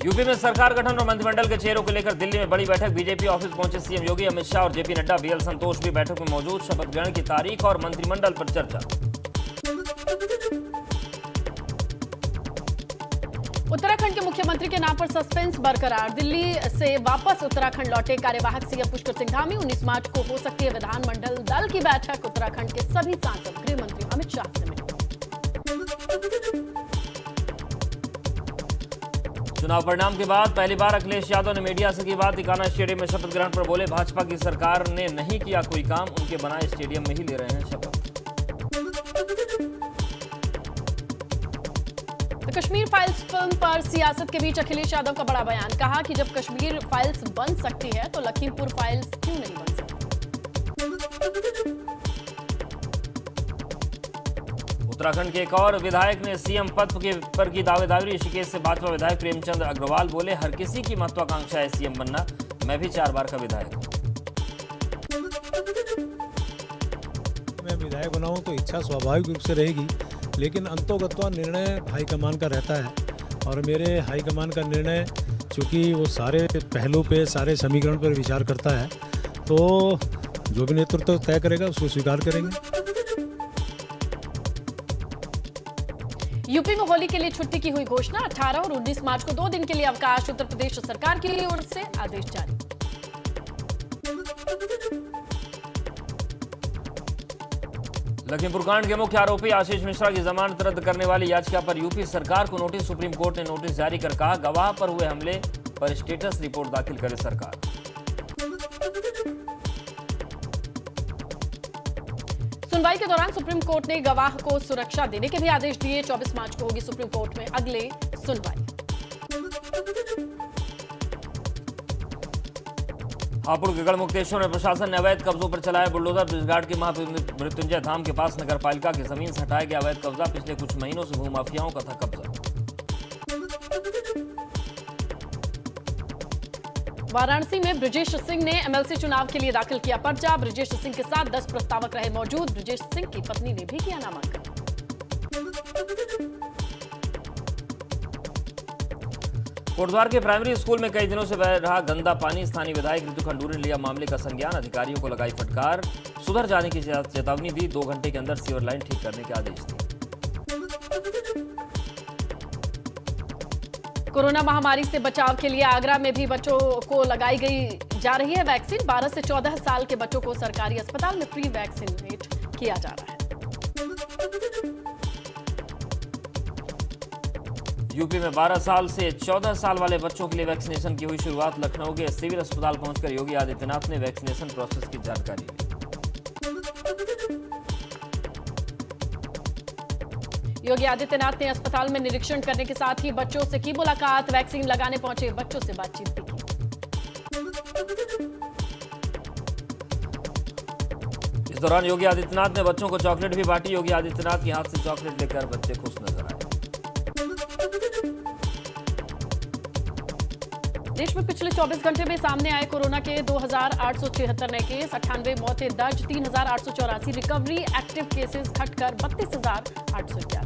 UP में सरकार गठन और मंत्रिमंडल के चेहरों को लेकर दिल्ली में बड़ी बैठक। बीजेपी ऑफिस पहुंचे सीएम योगी, अमित शाह और जेपी नड्डा, बीएल संतोष भी बैठक में मौजूद। शपथ ग्रहण की तारीख और मंत्रिमंडल पर चर्चा। उत्तराखंड के मुख्यमंत्री के नाम पर सस्पेंस बरकरार। दिल्ली से वापस उत्तराखंड लौटे कार्यवाहक सीएम पुष्कर सिंह धामी। 19 मार्च को हो सकती है विधानमंडल दल की बैठक। उत्तराखंड के सभी सांसद गृह मंत्री अमित शाह से मिले। चुनाव परिणाम के बाद पहली बार अखिलेश यादव ने मीडिया से की बात। तिकाना स्टेडियम में शपथ ग्रहण पर बोले, भाजपा की सरकार ने नहीं किया कोई काम, उनके बनाए स्टेडियम में ही ले रहे हैं शपथ। तो कश्मीर फाइल्स फिल्म पर सियासत के बीच अखिलेश यादव का बड़ा बयान। कहा कि जब कश्मीर फाइल्स बन सकती है तो लखीमपुर फाइल्स क्यों नहीं बन सकती। उत्तराखंड के एक और विधायक ने सीएम पद पर की दावेदारी। ऋषिकेश से भाजपा विधायक प्रेमचंद अग्रवाल बोले, हर किसी की महत्वाकांक्षा है सीएम बनना, मैं भी 4 बार का विधायक हूं। मैं विधायक बना हूं तो इच्छा स्वाभाविक रूप से रहेगी, लेकिन अंतोगत्वा निर्णय हाईकमान का रहता है। और मेरे हाईकमान का निर्णय चूंकि वो सारे पहलू पे, सारे समीकरण पर विचार करता है, तो जो भी नेतृत्व तय करेगा उसको स्वीकार करेंगे। यूपी में होली के लिए छुट्टी की हुई घोषणा। 18 और 19 मार्च को 2 दिन के लिए अवकाश। उत्तर प्रदेश सरकार की ओर से आदेश जारी। लखीमपुर कांड के मुख्य आरोपी आशीष मिश्रा की जमानत रद्द करने वाली याचिका पर यूपी सरकार को नोटिस। सुप्रीम कोर्ट ने नोटिस जारी कर कहा, गवाह पर हुए हमले पर स्टेटस रिपोर्ट दाखिल करे सरकार। सुनवाई के दौरान सुप्रीम कोर्ट ने गवाह को सुरक्षा देने के भी आदेश दिए। 24 मार्च को होगी सुप्रीम कोर्ट में अगले सुनवाई। हापुड़ के गढ़मुक्तेश्वर में प्रशासन ने अवैध कब्जों पर चलाया बुलडोजर। ब्रिजघाट के महामृत्युंजय धाम के पास नगर पालिका की जमीन से हटाया गया अवैध कब्जा। पिछले कुछ महीनों से भूमाफियाओं का था कब्जा। वाराणसी में ब्रजेश सिंह ने एमएलसी चुनाव के लिए दाखिल किया पर्चा। ब्रजेश सिंह के साथ 10 प्रस्तावक रहे मौजूद। ब्रजेश सिंह की पत्नी ने भी किया नामांकन। कोटद्वार के प्राइमरी स्कूल में कई दिनों से बह रहा गंदा पानी। स्थानीय विधायक ऋतु खंडूरी ने लिया मामले का संज्ञान। अधिकारियों को लगाई फटकार, सुधर जाने की चेतावनी दी। 2 घंटे के अंदर सीवर लाइन ठीक करने के आदेश दिए। कोरोना महामारी से बचाव के लिए आगरा में भी बच्चों को लगाई गई जा रही है वैक्सीन। 12 से 14 साल के बच्चों को सरकारी अस्पताल में फ्री वैक्सीनेट किया जा रहा है। यूपी में 12 साल से 14 साल वाले बच्चों के लिए वैक्सीनेशन की हुई शुरुआत। लखनऊ के सिविल अस्पताल पहुंचकर योगी आदित्यनाथ ने वैक्सीनेशन प्रोसेस की जानकारी ली। योगी आदित्यनाथ ने अस्पताल में निरीक्षण करने के साथ ही बच्चों से की मुलाकात। वैक्सीन लगाने पहुंचे बच्चों से बातचीत भी की। इस दौरान योगी आदित्यनाथ ने बच्चों को चॉकलेट भी बांटी। योगी आदित्यनाथ के हाथ से चॉकलेट लेकर बच्चे खुश नजर आए। देश में पिछले 24 घंटे में सामने आए कोरोना के 2876 नए केस। 98 मौतें दर्ज। 3884 रिकवरी। एक्टिव केसेस घटकर 32,811।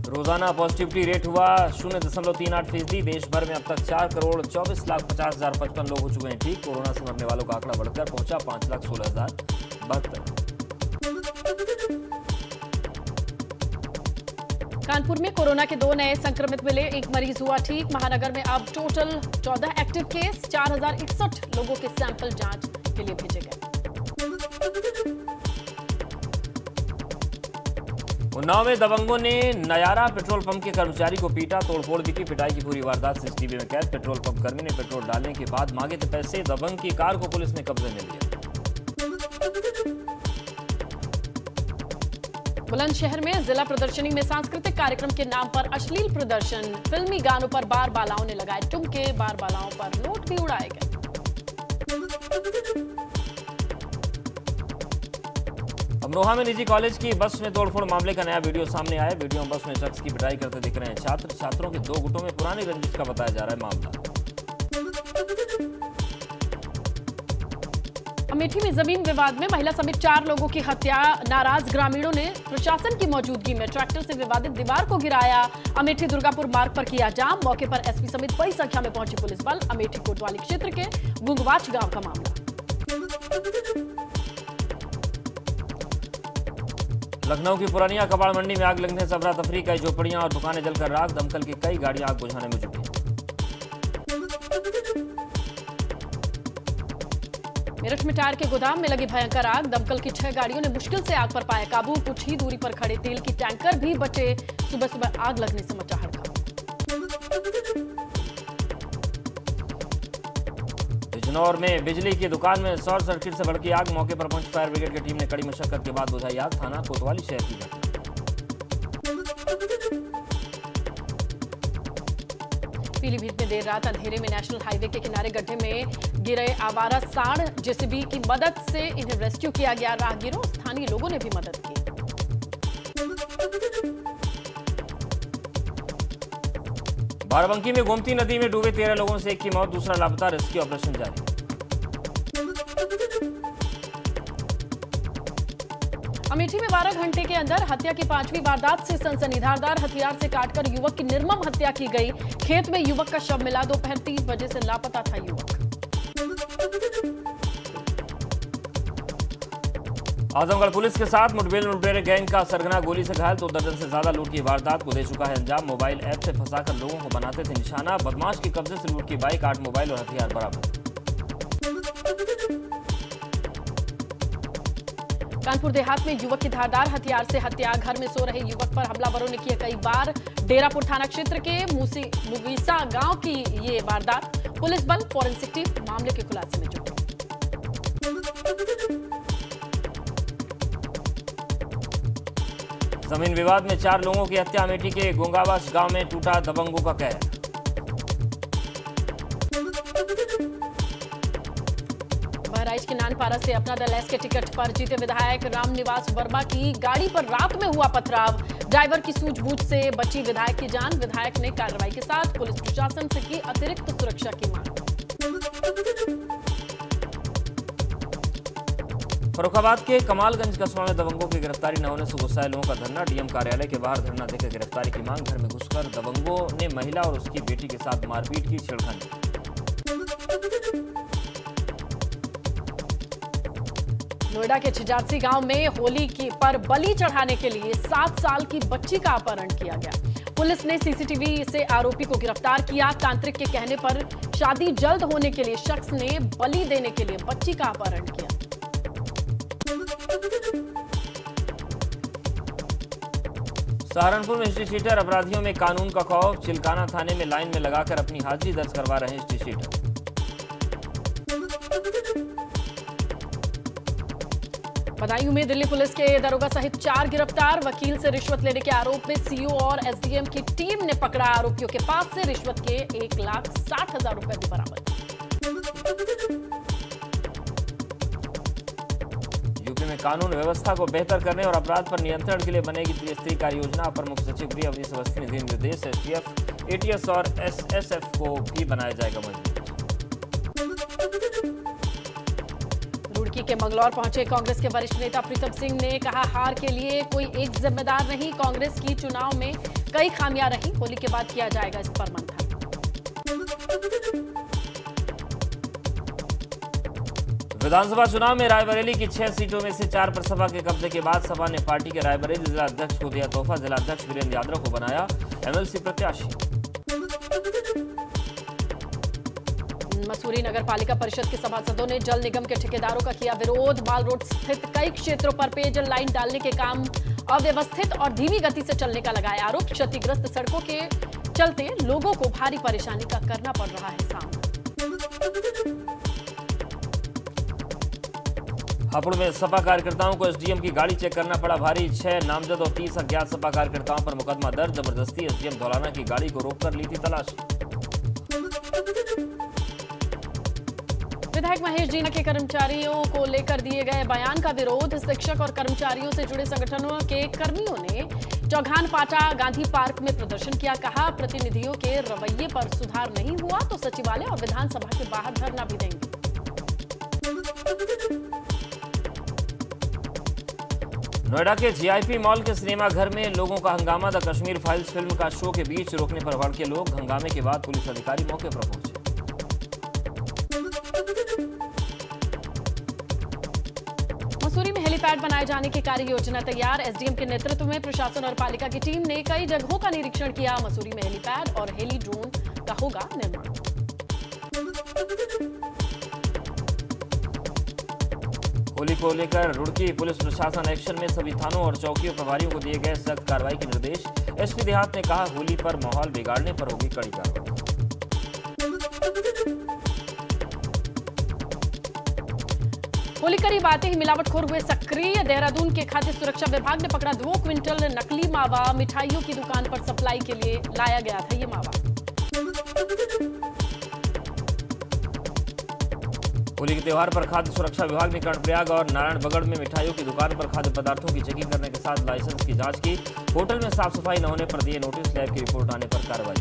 रोजाना पॉजिटिविटी रेट हुआ 0.38%। देश भर में अब तक 4,24,50,055 लोग हो चुके हैं ठीक। कोरोना से मरने वालों का आंकड़ा बढ़कर पहुंचा 5,16,072। कानपुर में कोरोना के 2 नए संक्रमित मिले। एक मरीज हुआ ठीक। महानगर में अब टोटल 14 एक्टिव केस। 4,061 लोगों के सैंपल जांच के लिए भेजे गए। उन्नाव में दबंगों ने नयारा पेट्रोल पंप के कर्मचारी को पीटा, तोड़फोड़ भी की। पिटाई की पूरी वारदात सीसीटीवी में कैद। पेट्रोल पंप कर्मी ने पेट्रोल डालने के बाद मांगे थे पैसे। दबंग की कार को पुलिस ने कब्जे में लिया। बुलंदशहर में जिला प्रदर्शनी में सांस्कृतिक कार्यक्रम के नाम पर अश्लील प्रदर्शन। फिल्मी गानों पर बार बालाओं ने लगाए ठुमके। बार बालाओं पर नोट भी उड़ाए गए। अमरोहा में निजी कॉलेज की बस में तोड़फोड़ मामले का नया वीडियो सामने आया। वीडियो में बस में शख्स की पिटाई करते दिख रहे हैं छात्र। छात्रों के 2 गुटों में पुरानी रंजिश का बताया जा रहा है मामला। अमेठी में जमीन विवाद में महिला समेत 4 लोगों की हत्या। नाराज ग्रामीणों ने प्रशासन की मौजूदगी में ट्रैक्टर से विवादित दीवार को गिराया। अमेठी दुर्गापुर मार्ग पर किया जाम। मौके पर एसपी समेत बड़ी संख्या में पहुंची पुलिस बल। अमेठी कोतवाली क्षेत्र के गुंगवाच गांव का मामला। लखनऊ की पुरानिया कबाड़ मंडी में आग लगने से अफरा तफरी, कई झोपड़ियां और दुकानें जलकर राख। दमकल की कई गाड़ियां आग बुझाने में जुटी। मेरठ में टायर के गोदाम में लगी भयंकर आग। दमकल की 6 गाड़ियों ने मुश्किल से आग पर पाया काबू। कुछ ही दूरी पर खड़े तेल की टैंकर भी बचे। सुबह सुबह आग लगने से मचा हड़कंप। बिजनौर में बिजली की दुकान में शॉर्ट सर्किट से भड़की आग। मौके पर पहुंची फायर ब्रिगेड की टीम ने कड़ी मशक्कत के बाद बुझाई आग। थाना कोतवाली शहर की घटना। पीलीभीत में देर रात अंधेरे में नेशनल हाईवे के किनारे गड्ढे में गिरे आवारा सांड। जेसीबी की मदद से इन्हें रेस्क्यू किया गया। राहगीरों स्थानीय लोगों ने भी मदद की। बाराबंकी में गोमती नदी में डूबे 13 लोगों से एक की मौत, दूसरा लापता। रेस्क्यू ऑपरेशन जारी। अमेठी में 12 घंटे के अंदर हत्या की 5वीं वारदात से सनसनी। धारदार हथियार से काटकर युवक की निर्मम हत्या की गई। खेत में युवक का शव मिला। दोपहर 3 बजे से लापता था युवक। आजमगढ़ पुलिस के साथ मुठभेड़ में लुटेरे गैंग का सरगना, गोली से घायल। 2 दर्जन से ज्यादा लूट की वारदात को दे चुका है अंजाम। मोबाइल ऐप से फंसाकर लोगों को बनाते थे निशाना। बदमाश के कब्जे से लूट की बाइक, 8 मोबाइल और हथियार बरामद। कानपुर देहात में युवक की धारदार हथियार से हत्या। घर में सो रहे युवक पर हमलावरों ने किया कई बार। डेरापुर थाना क्षेत्र के मुगीसा गांव की ये वारदात। पुलिस बल फॉरेंसिक टीम मामले के खुलासे में जुटी। जमीन विवाद में 4 लोगों की हत्या। अमेठी के गोंगावास गांव में टूटा दबंगों का कहर। बहराइच के नानपारा से अपना दल एस के टिकट पर जीते विधायक रामनिवास वर्मा की गाड़ी पर रात में हुआ पथराव। ड्राइवर की सूझबूझ से बची विधायक की जान। विधायक ने कार्रवाई के साथ पुलिस प्रशासन से की अतिरिक्त सुरक्षा की मांग। फर्रुखाबाद के कमालगंज कस्बा में दबंगों की गिरफ्तारी न होने से गुस्साए लोगों का धरना। डीएम कार्यालय के बाहर धरना देकर गिरफ्तारी की मांग। घर में घुसकर दबंगों ने महिला और उसकी बेटी के साथ मारपीट की, छेड़खानी। नोएडा के छिजारसी गांव में होली पर बलि चढ़ाने के लिए 7 साल की बच्ची का अपहरण किया गया। पुलिस ने सीसीटीवी से आरोपी को गिरफ्तार किया। तांत्रिक के कहने पर शादी जल्द होने के लिए शख्स ने बलि देने के लिए बच्ची का अपहरण किया। सहारनपुर में हिस्ट्री शीटर, अपराधियों में कानून का खौफ। चिलकाना थाने में लाइन में लगाकर अपनी हाजिरी दर्ज करवा रहे हिस्ट्री शीटर। बदायूं में दिल्ली पुलिस के दरोगा सहित 4 गिरफ्तार। वकील से रिश्वत लेने के आरोप में सीओ और एसडीएम की टीम ने पकड़ा। आरोपियों के पास से रिश्वत के 1,60,000 रुपए भी बरामद। यूपी में कानून व्यवस्था को बेहतर करने और अपराध पर नियंत्रण के लिए बनेगी त्रिस्तरीय कार्य योजना। अपर मुख्य सचिव गृह अवनीश अवस्थी ने दिए निर्देश। एसटीएफ, एटीएस और एसएसएफ को भी बनाया जाएगा मजबूत। रुड़की के मंगलौर पहुंचे कांग्रेस के वरिष्ठ नेता प्रीतम सिंह ने कहा, हार के लिए कोई एक जिम्मेदार नहीं। कांग्रेस की चुनाव में कई खामियां रही। होली के बाद किया जाएगा इस पर मंथन। विधानसभा चुनाव में रायबरेली की 6 सीटों में से 4 पर सपा के कब्जे के बाद सपा ने पार्टी के रायबरेली जिला अध्यक्ष को दिया तोहफा। जिला अध्यक्ष वीरेंद्र यादव को बनाया एमएलसी प्रत्याशी। मसूरी नगर पालिका परिषद के सभासदों ने जल निगम के ठेकेदारों का किया विरोध। माल रोड स्थित कई क्षेत्रों पर पेयजल लाइन डालने के काम अव्यवस्थित और धीमी गति से चलने का लगाया आरोप। क्षतिग्रस्त सड़कों के चलते लोगों को भारी परेशानी का करना पड़ रहा है सामना। हापुड़ में सपा कार्यकर्ताओं को एसडीएम की गाड़ी चेक करना पड़ा भारी। 6 नामजद और 30 अज्ञात सपा कार्यकर्ताओं पर मुकदमा दर्ज। जबरदस्ती एसडीएम धौलाना की गाड़ी को रोककर ली थी तलाशी। विधायक महेश जीना के कर्मचारियों को लेकर दिए गए बयान का विरोध। शिक्षक और कर्मचारियों से जुड़े संगठनों के कर्मियों ने चौघान पाटा गांधी पार्क में प्रदर्शन किया। कहा, प्रतिनिधियों के रवैये पर सुधार नहीं हुआ तो सचिवालय और विधानसभा के बाहर धरना भी देंगे। नोएडा के जीआईपी मॉल के सिनेमा घर में लोगों का हंगामा। द कश्मीर फाइल्स फिल्म का शो के बीच रोकने पर भड़के लोग। हंगामे के बाद पुलिस अधिकारी मौके पर पहुंचे। मसूरी में हेलीपैड बनाए जाने की कार्य योजना तैयार। एसडीएम के नेतृत्व में प्रशासन और पालिका की टीम ने कई जगहों का निरीक्षण किया। मसूरी में हेलीपैड और हेली ड्रोन का होगा निर्माण। होली को लेकर रुड़की पुलिस प्रशासन एक्शन में। सभी थानों और चौकियों प्रभारियों को दिए गए सख्त कार्रवाई के निर्देश। एसपी देहात ने कहा, होली पर माहौल बिगाड़ने पर होगी कड़ी कार्रवाई। होली करीब आते ही मिलावटखोर हुए सक्रिय। देहरादून के खाद्य सुरक्षा विभाग ने पकड़ा 2 क्विंटल नकली मावा। मिठाइयों की दुकान पर सप्लाई के लिए लाया गया था ये मावा। होली के त्योहार पर खाद्य सुरक्षा विभाग ने कर्णप्रयाग और नारायणबगड़ में मिठाइयों की दुकान पर खाद्य पदार्थों की चेकिंग करने के साथ लाइसेंस की जांच की। होटल में साफ सफाई न होने पर दिए नोटिस। लैब की रिपोर्ट आने पर कार्रवाई।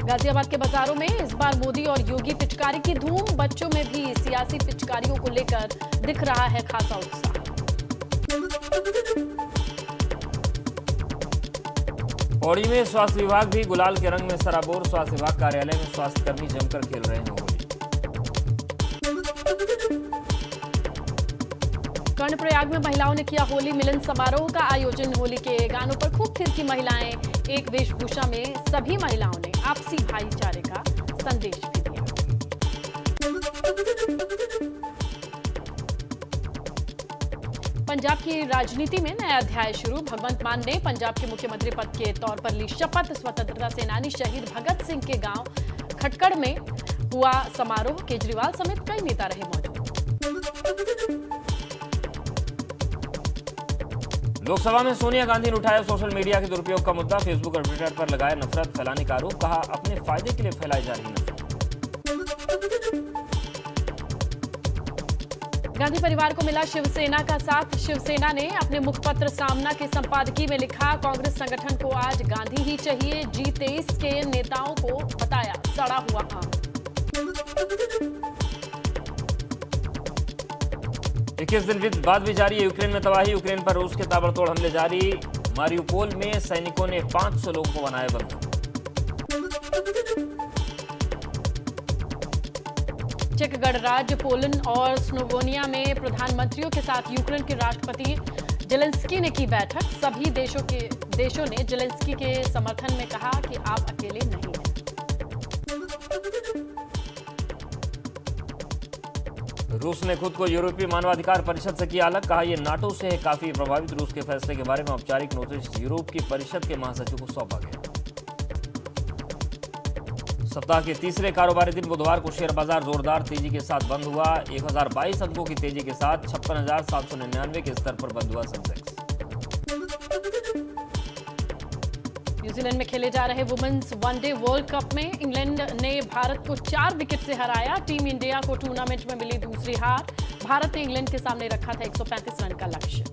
गाजियाबाद के बाजारों में इस बार मोदी और योगी पिचकारी की धूम। बच्चों में भी सियासी पिचकारियों को लेकर दिख रहा है खासा उत्साह। पौड़ी में स्वास्थ्य विभाग भी गुलाल के रंग में सराबोर। स्वास्थ्य विभाग कार्यालय में स्वास्थ्य कर्मी जमकर खेल रहे हैं होली। कर्णप्रयाग में महिलाओं ने किया होली मिलन समारोह का आयोजन। होली के गानों पर खूब थिरकी महिलाएं। एक वेशभूषा में सभी महिलाओं ने आपसी भाईचारे का संदेश भी दिया। पंजाब की राजनीति में नया अध्याय शुरू। भगवंत मान ने पंजाब के मुख्यमंत्री पद के तौर पर ली शपथ। स्वतंत्रता सेनानी शहीद भगत सिंह के गांव खटकड़ में हुआ समारोह। केजरीवाल समेत कई नेता रहे मौजूद। लोकसभा में सोनिया गांधी ने उठाया सोशल मीडिया के दुरुपयोग का मुद्दा। फेसबुक और ट्विटर पर लगाया नफरत फैलाने का आरोप। कहा, अपने फायदे के लिए फैलाई जा रही नफरत। गांधी परिवार को मिला शिवसेना का साथ। शिवसेना ने अपने मुखपत्र सामना के संपादकीय में लिखा, कांग्रेस संगठन को आज गांधी ही चाहिए। G23 के नेताओं को बताया सड़ा हुआ आम। 21 दिन बाद भी जारी है यूक्रेन में तबाही। यूक्रेन पर रूस के ताबड़तोड़ हमले जारी। मारियुपोल में सैनिकों ने 500 लोगों को बनाया बंधक। चेक गणराज्य, पोलैंड और स्लोवेनिया में प्रधानमंत्रियों के साथ यूक्रेन के राष्ट्रपति जेलेंस्की ने की बैठक। सभी देशों ने जेलेंस्की के समर्थन में कहा कि आप अकेले नहीं हैं। रूस ने खुद को यूरोपीय मानवाधिकार परिषद से किया अलग। कहा, यह नाटो से है काफी प्रभावित। रूस के फैसले के बारे में औपचारिक नोटिस यूरोप की परिषद के महासचिव को सौंपा गया। सप्ताह के तीसरे कारोबारी दिन बुधवार को शेयर बाजार जोरदार तेजी के साथ बंद हुआ। 1022 अंकों की तेजी के साथ 56,799 के स्तर पर बंद हुआ सेंसेक्स। न्यूजीलैंड में खेले जा रहे वुमेन्स वनडे वर्ल्ड कप में इंग्लैंड ने भारत को 4 विकेट से हराया। टीम इंडिया को टूर्नामेंट में मिली दूसरी हार। भारत ने इंग्लैंड के सामने रखा था 135 रन का लक्ष्य।